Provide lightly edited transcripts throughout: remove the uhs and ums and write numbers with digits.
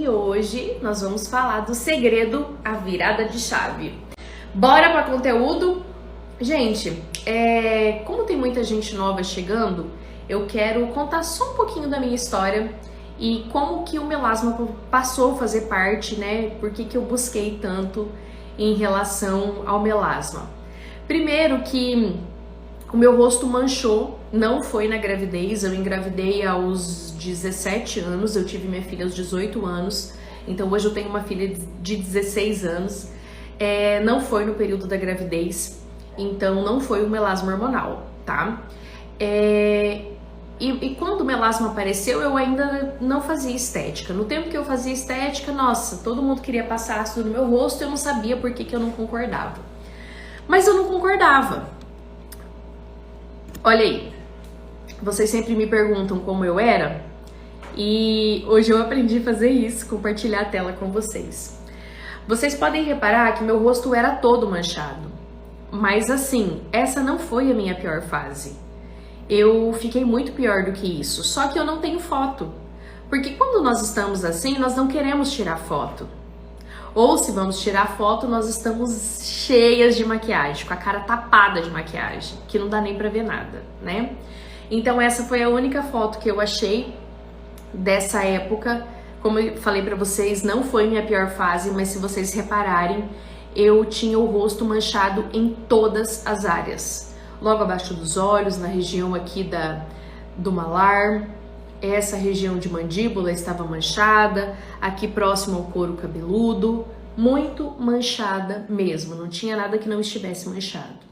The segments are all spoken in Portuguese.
e hoje nós vamos falar do segredo, a virada de chave. Bora para conteúdo? Gente, como tem muita gente nova chegando, eu quero contar só um pouquinho da minha história e como que o melasma passou a fazer parte, né? Por que eu busquei tanto em relação ao melasma. Primeiro que o meu rosto manchou, não foi na gravidez, eu engravidei aos 17 anos, eu tive minha filha aos 18 anos, então hoje eu tenho uma filha de 16 anos, não foi no período da gravidez, então não foi o melasma hormonal, tá? E quando o melasma apareceu, eu ainda não fazia estética. No tempo que eu fazia estética, nossa, todo mundo queria passar ácido no meu rosto, eu não sabia por que eu não concordava. Mas eu não concordava. Olha aí, vocês sempre me perguntam como eu era e hoje eu aprendi a fazer isso, compartilhar a tela com vocês. Vocês podem reparar que meu rosto era todo manchado, mas assim, essa não foi a minha pior fase. Eu fiquei muito pior do que isso, só que eu não tenho foto, porque quando nós estamos assim, nós não queremos tirar foto. Ou se vamos tirar foto, nós estamos cheias de maquiagem, com a cara tapada de maquiagem, que não dá nem pra ver nada, né? Então essa foi a única foto que eu achei dessa época. Como eu falei pra vocês, não foi minha pior fase, mas se vocês repararem, eu tinha o rosto manchado em todas as áreas. Logo abaixo dos olhos, na região aqui do malar, essa região de mandíbula estava manchada, aqui próximo ao couro cabeludo, muito manchada mesmo, não tinha nada que não estivesse manchado.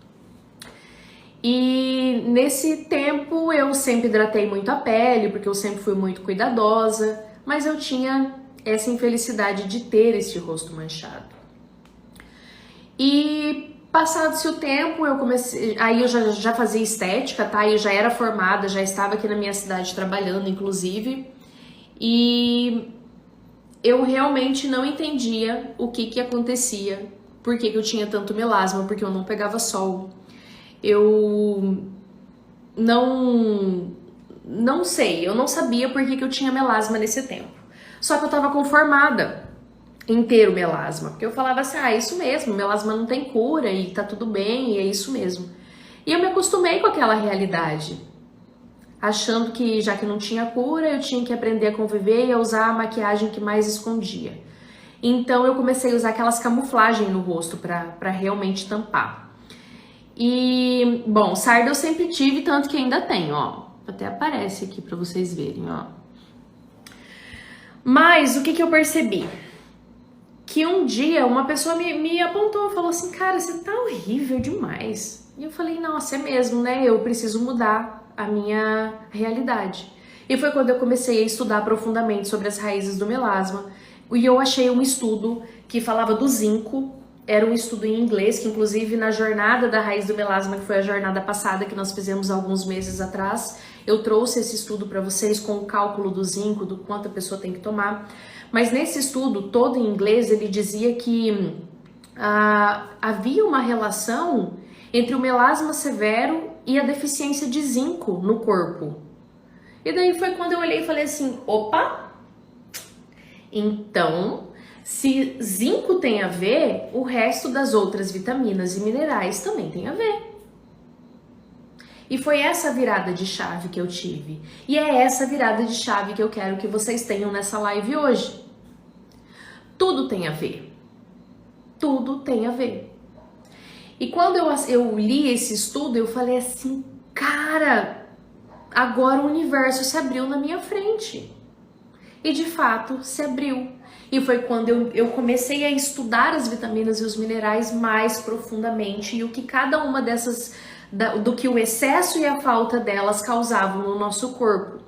E nesse tempo eu sempre hidratei muito a pele, porque eu sempre fui muito cuidadosa, mas eu tinha essa infelicidade de ter esse rosto manchado. E passado-se o tempo, eu comecei, aí eu já fazia estética, tá? Eu já era formada, já estava aqui na minha cidade trabalhando, inclusive, e eu realmente não entendia o que acontecia, por que eu tinha tanto melasma, porque eu não pegava sol. Eu não sei, eu não sabia por que eu tinha melasma nesse tempo. Só que eu tava conformada em ter o melasma, porque eu falava assim, é isso mesmo, melasma não tem cura e tá tudo bem, e é isso mesmo. E eu me acostumei com aquela realidade, achando que já que não tinha cura, eu tinha que aprender a conviver e a usar a maquiagem que mais escondia. Então eu comecei a usar aquelas camuflagens no rosto pra realmente tampar. E, bom, sarda eu sempre tive, tanto que ainda tenho, ó. Até aparece aqui pra vocês verem, ó. Mas o que eu percebi? Que um dia uma pessoa me apontou, falou assim, cara, você tá horrível demais. E eu falei, nossa, é mesmo, né? Eu preciso mudar a minha realidade. E foi quando eu comecei a estudar profundamente sobre as raízes do melasma. E eu achei um estudo que falava do zinco, era um estudo em inglês, que inclusive na jornada da raiz do melasma, que foi a jornada passada que nós fizemos alguns meses atrás, eu trouxe esse estudo para vocês com o cálculo do zinco, do quanto a pessoa tem que tomar. Mas nesse estudo, todo em inglês, ele dizia que havia uma relação entre o melasma severo e a deficiência de zinco no corpo. E daí foi quando eu olhei e falei assim, opa, então, se zinco tem a ver, o resto das outras vitaminas e minerais também tem a ver. E foi essa virada de chave que eu tive. E é essa virada de chave que eu quero que vocês tenham nessa live hoje. Tudo tem a ver. Tudo tem a ver. E quando eu li esse estudo, eu falei assim, cara, agora o universo se abriu na minha frente. E de fato se abriu. E foi quando eu comecei a estudar as vitaminas e os minerais mais profundamente e o que cada uma dessas, do que o excesso e a falta delas causavam no nosso corpo.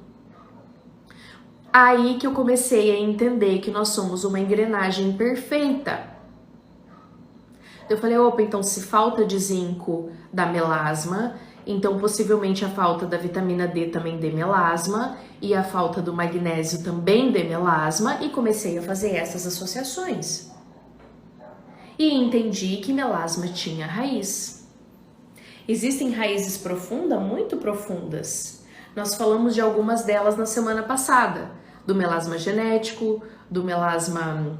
Aí que eu comecei a entender que nós somos uma engrenagem perfeita. Eu falei, opa, então se falta de zinco dá melasma, então possivelmente a falta da vitamina D também dê melasma e a falta do magnésio também dê melasma e comecei a fazer essas associações. E entendi que melasma tinha raiz. Existem raízes profundas, muito profundas. Nós falamos de algumas delas na semana passada, do melasma genético, do melasma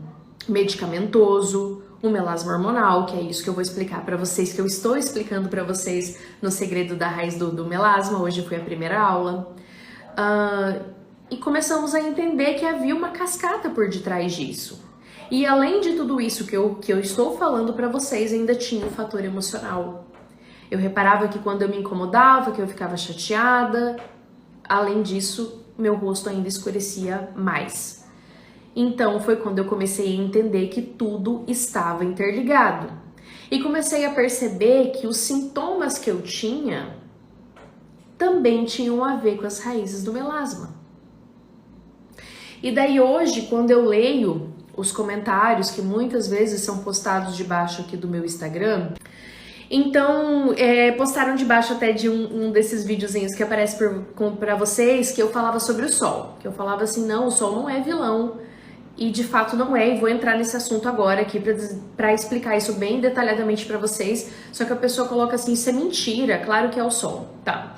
medicamentoso, o melasma hormonal, que é isso que eu vou explicar para vocês, que eu estou explicando para vocês no Segredo da Raiz do Melasma. Hoje foi a primeira aula. E começamos a entender que havia uma cascata por detrás disso. E além de tudo isso que eu estou falando para vocês, ainda tinha o fator emocional. Eu reparava que quando eu me incomodava, que eu ficava chateada, além disso, meu rosto ainda escurecia mais. Então foi quando eu comecei a entender que tudo estava interligado. E comecei a perceber que os sintomas que eu tinha também tinham a ver com as raízes do melasma. E daí hoje, quando eu leio os comentários que muitas vezes são postados debaixo aqui do meu Instagram, então postaram debaixo até de um desses videozinhos que aparece para vocês, que eu falava sobre o sol, que eu falava assim, não, o sol não é vilão, e de fato não é, e vou entrar nesse assunto agora aqui para explicar isso bem detalhadamente para vocês, só que a pessoa coloca assim, isso é mentira, claro que é o sol, tá?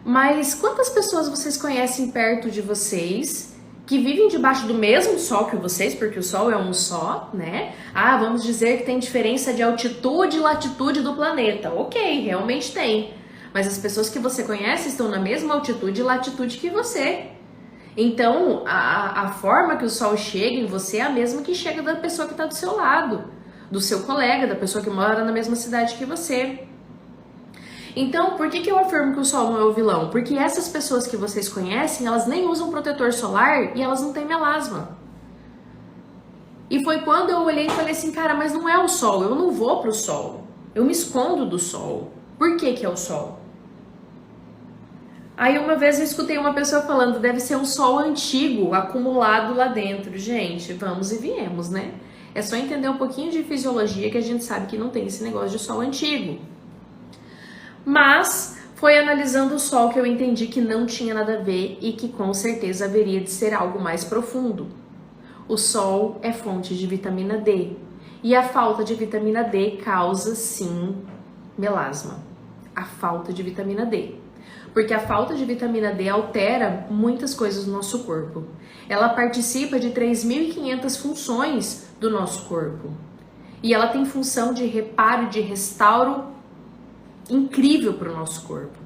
Mas quantas pessoas vocês conhecem perto de vocês que vivem debaixo do mesmo sol que vocês, porque o sol é um só, né? Ah, vamos dizer que tem diferença de altitude e latitude do planeta. Ok, realmente tem. Mas as pessoas que você conhece estão na mesma altitude e latitude que você. Então, a forma que o sol chega em você é a mesma que chega da pessoa que está do seu lado, do seu colega, da pessoa que mora na mesma cidade que você. Então, por que eu afirmo que o sol não é o vilão? Porque essas pessoas que vocês conhecem, elas nem usam protetor solar e elas não têm melasma. E foi quando eu olhei e falei assim, cara, mas não é o sol, eu não vou pro sol. Eu me escondo do sol. Por que é o sol? Aí uma vez eu escutei uma pessoa falando, deve ser um sol antigo, acumulado lá dentro. Gente, vamos e viemos, né? É só entender um pouquinho de fisiologia que a gente sabe que não tem esse negócio de sol antigo. Mas foi analisando o sol que eu entendi que não tinha nada a ver e que com certeza haveria de ser algo mais profundo. O sol é fonte de vitamina D e a falta de vitamina D causa sim melasma. A falta de vitamina D. Porque a falta de vitamina D altera muitas coisas no nosso corpo. Ela participa de 3.500 funções do nosso corpo. E ela tem função de reparo e de restauro incrível para o nosso corpo.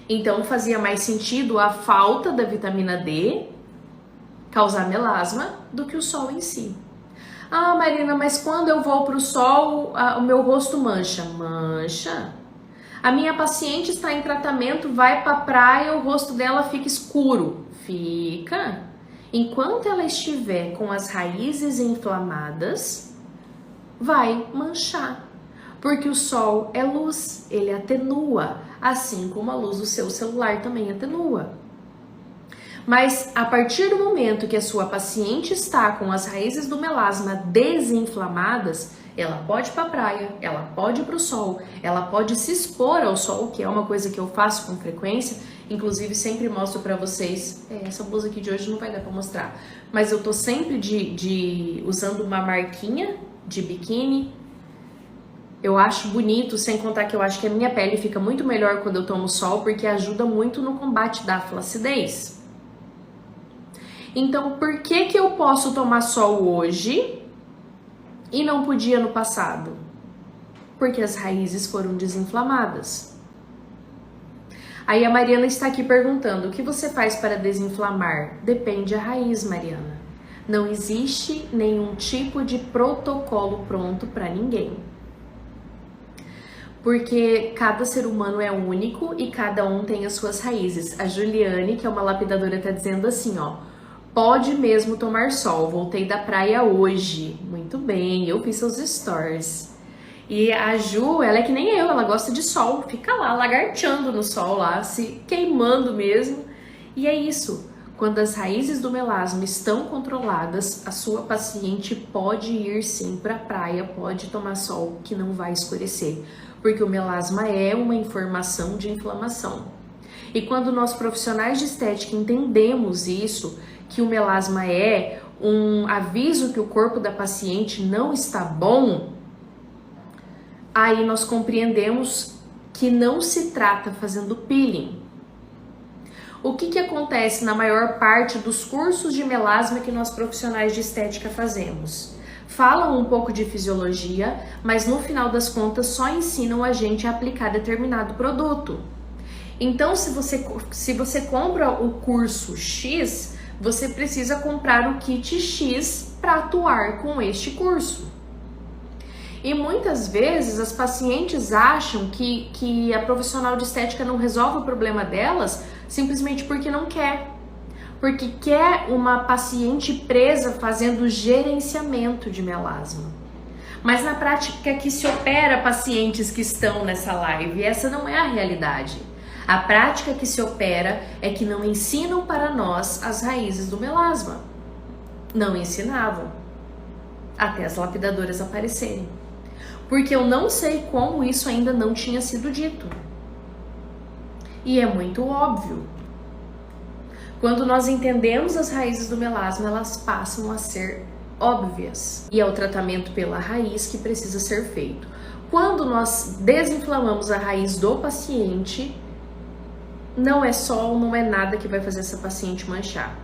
Então fazia mais sentido a falta da vitamina D causar melasma do que o sol em si. Ah, Marina, mas quando eu vou para o sol, o meu rosto mancha. Mancha? A minha paciente está em tratamento, vai para a praia, o rosto dela fica escuro. Fica. Enquanto ela estiver com as raízes inflamadas, vai manchar. Porque o sol é luz, ele atenua, assim como a luz do seu celular também atenua. Mas a partir do momento que a sua paciente está com as raízes do melasma desinflamadas, ela pode ir para a praia, ela pode ir para o sol, ela pode se expor ao sol, que é uma coisa que eu faço com frequência, inclusive sempre mostro para vocês, essa blusa aqui de hoje não vai dar para mostrar, mas eu tô sempre usando uma marquinha de biquíni. Eu acho bonito, sem contar que eu acho que a minha pele fica muito melhor quando eu tomo sol, porque ajuda muito no combate da flacidez. Então, por que eu posso tomar sol hoje e não podia no passado? Porque as raízes foram desinflamadas. Aí a Mariana está aqui perguntando, o que você faz para desinflamar? Depende da raiz, Mariana. Não existe nenhum tipo de protocolo pronto para ninguém. Porque cada ser humano é único e cada um tem as suas raízes. A Juliane, que é uma lapidadora, tá dizendo assim, ó, pode mesmo tomar sol, voltei da praia hoje. Muito bem, eu fiz seus stories. E a Ju, ela é que nem eu, ela gosta de sol, fica lá lagarteando no sol lá, se queimando mesmo. E é isso, quando as raízes do melasma estão controladas, a sua paciente pode ir sim pra praia, pode tomar sol que não vai escurecer. Porque o melasma é uma informação de inflamação. E quando nós profissionais de estética entendemos isso, que o melasma é um aviso que o corpo da paciente não está bom, aí nós compreendemos que não se trata fazendo peeling. O que acontece na maior parte dos cursos de melasma que nós profissionais de estética fazemos? Falam um pouco de fisiologia, mas no final das contas só ensinam a gente a aplicar determinado produto. Então, se você compra o curso X, você precisa comprar o kit X para atuar com este curso. E muitas vezes as pacientes acham que a profissional de estética não resolve o problema delas simplesmente porque não quer. Porque quer uma paciente presa fazendo gerenciamento de melasma. Mas na prática que se opera pacientes que estão nessa live, essa não é a realidade. A prática que se opera é que não ensinam para nós as raízes do melasma. Não ensinavam. Até as lapidadoras aparecerem. Porque eu não sei como isso ainda não tinha sido dito. E é muito óbvio. Quando nós entendemos as raízes do melasma, elas passam a ser óbvias. E é o tratamento pela raiz que precisa ser feito. Quando nós desinflamamos a raiz do paciente, não é sol, não é nada que vai fazer essa paciente manchar.